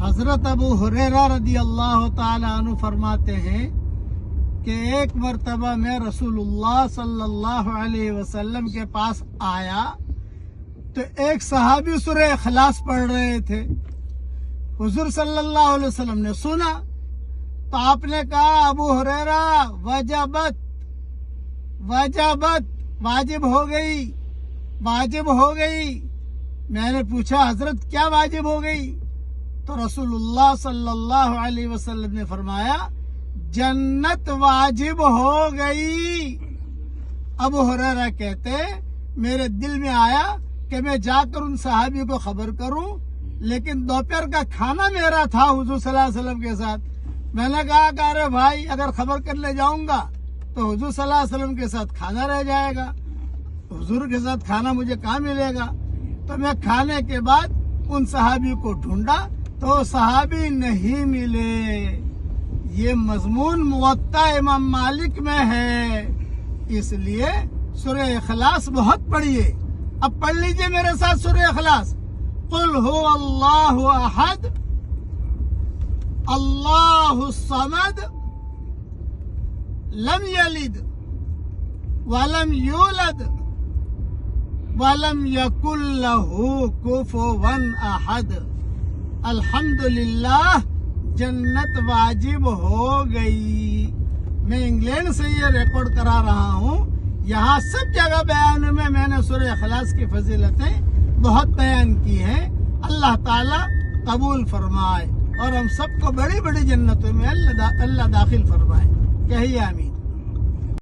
حضرت ابو ہریرہ رضی اللہ تعالیٰ عنہ فرماتے ہیں کہ ایک مرتبہ میں رسول اللہ صلی اللہ علیہ وسلم کے پاس آیا تو ایک صحابی سورہ اخلاص پڑھ رہے تھے. حضور صلی اللہ علیہ وسلم نے سنا تو آپ نے کہا ابو ہریرہ وجبت واجب ہو گئی. میں نے پوچھا حضرت کیا واجب ہو گئی؟ تو رسول اللہ صلی اللہ علیہ وسلم نے فرمایا جنت واجب ہو گئی. ابو ہریرہ کہتے میرے دل میں آیا کہ میں جا کر ان صحابی کو خبر کروں، لیکن دوپہر کا کھانا میرا تھا حضور صلی اللہ علیہ وسلم کے ساتھ. میں نے کہا کہ ارے بھائی اگر خبر کر لے جاؤں گا تو حضور صلی اللہ علیہ وسلم کے ساتھ کھانا رہ جائے گا، حضور کے ساتھ کھانا مجھے کہاں ملے گا. تو میں کھانے کے بعد ان صحابی کو ڈھونڈا تو صحابی نہیں ملے. یہ مضمون موطا امام مالک میں ہے، اس لیے سورہ اخلاص بہت پڑھیے. اب پڑھ لیجئے میرے ساتھ سورہ اخلاص. قل هو اللہ احد اللہ الصمد لم یلد ولم یولد ولم یکن لہ کفوا احد. الحمدللہ جنت واجب ہو گئی. میں انگلینڈ سے یہ ریکارڈ کرا رہا ہوں. یہاں سب جگہ بیان میں نے سورہ اخلاص کی فضیلتیں بہت بیان کی ہیں. اللہ تعالیٰ قبول فرمائے اور ہم سب کو بڑی بڑی جنتوں میں اللہ داخل فرمائے. کہیے آمین.